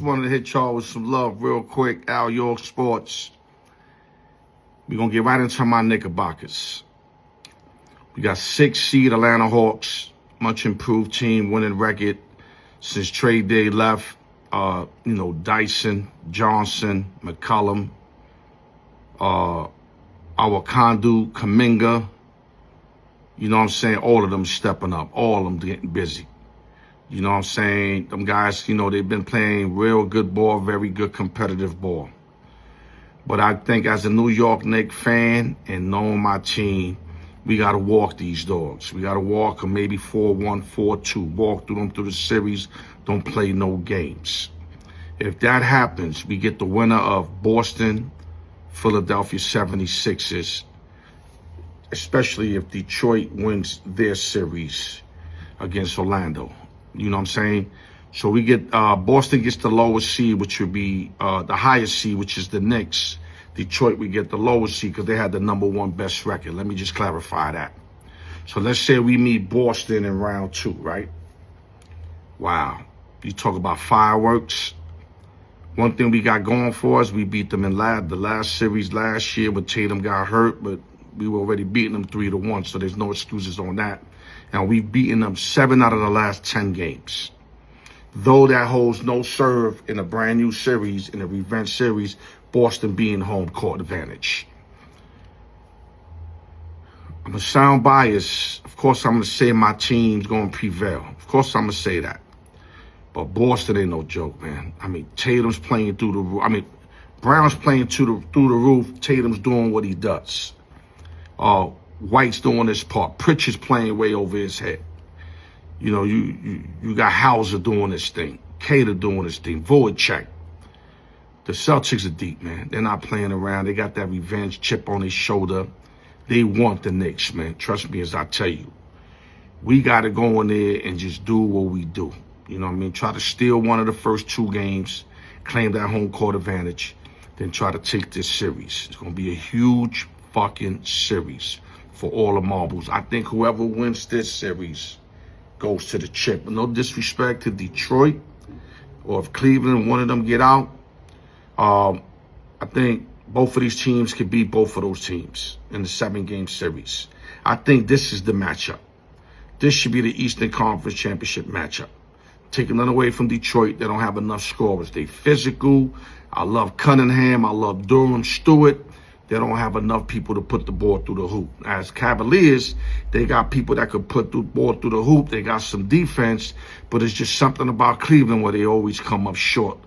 Wanted to hit y'all with some love real quick. Al York Sports. We're going to get right into my Knickerbockers. We got 6th seed Atlanta Hawks. Much improved team, winning record since trade day left. Dyson, Johnson, McCollum, our Kandu, Kuminga. You know what I'm saying? All of them stepping up. All of them getting busy. You know what I'm saying? Them guys, they've been playing real good ball, very good competitive ball. But I think as a New York Knicks fan and knowing my team, we got to walk these dogs. We got to walk them maybe 4-1, 4-2. Walk through them through the series. Don't play no games. If that happens, we get the winner of Boston, Philadelphia 76ers, especially if Detroit wins their series against Orlando. You know what I'm saying? So we get Boston gets the lowest seed, which would be the highest seed, which is the Knicks. Detroit, we get the lowest seed because they had the #1 best record. Let me just clarify that. So let's say we meet Boston in round 2, right? Wow. You talk about fireworks. One thing we got going for us, we beat them in the last series last year when Tatum got hurt, but we were already beating them 3-1, so there's no excuses on that. And we've beaten them 7 out of the last 10 games. Though that holds no serve in a brand new series, in a revenge series, Boston being home court advantage. I'm going to sound biased. Of course, I'm going to say my team's going to prevail. Of course, I'm going to say that. But Boston ain't no joke, man. I mean, Tatum's playing through the roof. Brown's playing through the roof. Tatum's doing what he does. White's doing his part. Pritchard's playing way over his head. You got Hauser doing his thing. Cater doing his thing. Voracek. The Celtics are deep, man. They're not playing around. They got that revenge chip on their shoulder. They want the Knicks, man. Trust me as I tell you. We got to go in there and just do what we do. You know what I mean? Try to steal one of the first 2 games, claim that home court advantage, then try to take this series. It's going to be a huge fucking series for all the marbles. I think whoever wins this series goes to the chip. No disrespect to Detroit, or if Cleveland, one of them get out, I think both of these teams could beat both of those teams in the 7-game series. I think this is the matchup. This should be the Eastern Conference Championship matchup. Taking none away from Detroit, they don't have enough scorers. They physical. I love Cunningham. I love Durham, Stewart. They don't have enough people to put the ball through the hoop. As Cavaliers, they got people that could put the ball through the hoop. They got some defense, but it's just something about Cleveland where they always come up short.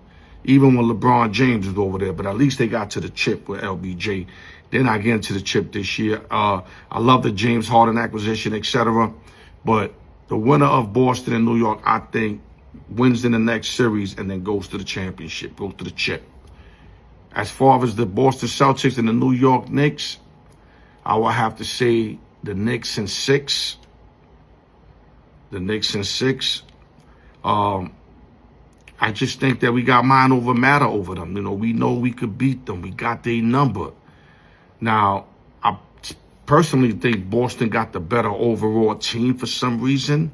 Even when LeBron James was over there, but at least they got to the chip with LBJ. They're not getting to the chip this year. I love the James Harden acquisition, etc. But the winner of Boston and New York, I think, wins in the next series and then goes to the championship, goes to the chip. As far as the Boston Celtics and the New York Knicks, I will have to say the Knicks in 6. The Knicks in 6. I just think that we got mind over matter over them. We know we could beat them. We got their number. Now, I personally think Boston got the better overall team for some reason,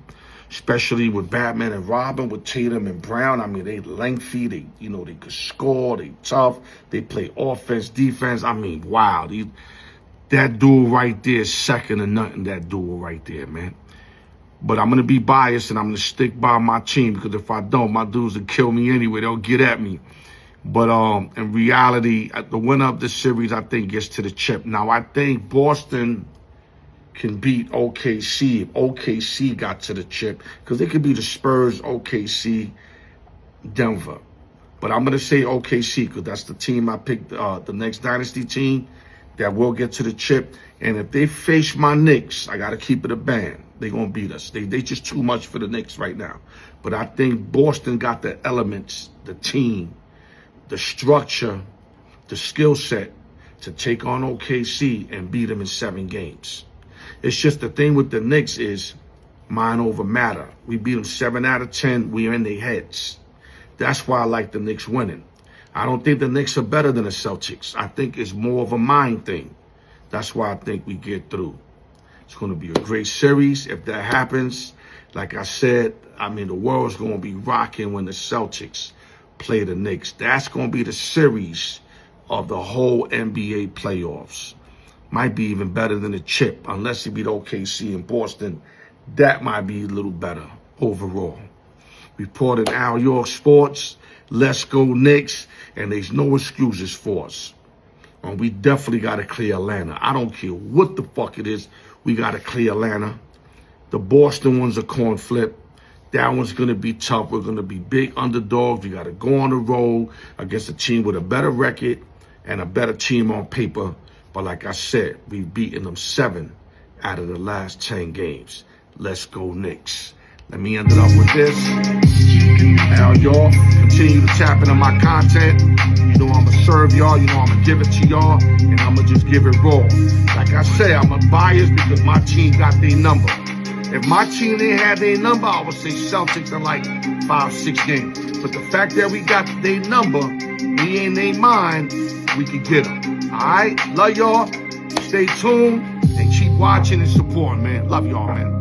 especially with Batman and Robin, with Tatum and Brown. I mean, they lengthy. They could score. They tough. They play offense, defense. I mean, wow. That duo right there is second to nothing, that duo right there, man. But I'm going to be biased, and I'm going to stick by my team, because if I don't, my dudes will kill me anyway. They'll get at me. But in reality, the winner of this series, I think, gets to the chip. Now, I think Boston can beat OKC if OKC got to the chip, because they could be the Spurs, OKC, Denver. But I'm going to say OKC because that's the team I picked, the next dynasty team that will get to the chip. And if they face my Knicks, I got to keep it a band. They're going to beat us. They just too much for the Knicks right now. But I think Boston got the elements, the team, the structure, the skill set to take on OKC and beat them in 7 games. It's just the thing with the Knicks is mind over matter. We beat them 7 out of 10. We are in their heads. That's why I like the Knicks winning. I don't think the Knicks are better than the Celtics. I think it's more of a mind thing. That's why I think we get through. It's going to be a great series. If that happens, like I said, the world's going to be rocking when the Celtics play the Knicks. That's going to be the series of the whole NBA playoffs. Might be even better than the chip, unless it beat OKC in Boston. That might be a little better overall. Reported Al York Sports. Let's go Knicks. And there's no excuses for us. And we definitely got to clear Atlanta. I don't care what the fuck it is. We got to clear Atlanta. The Boston one's a coin flip. That one's going to be tough. We're going to be big underdogs. We got to go on the road against a team with a better record and a better team on paper. But like I said, we've beaten them 7 out of the last 10 games. Let's go Knicks. Let me end it up with this. Al York, continue to tap into my content. You know I'm going to serve y'all. You know I'm going to give it to y'all. And I'm going to just give it raw. Like I said, I'm biased because my team got their number. If my team didn't have their number, I would say Celtics in like 5-6 games. But the fact that we got their number, we in their mind, we can get them. All right? Love y'all. Stay tuned and keep watching and supporting, man. Love y'all, man.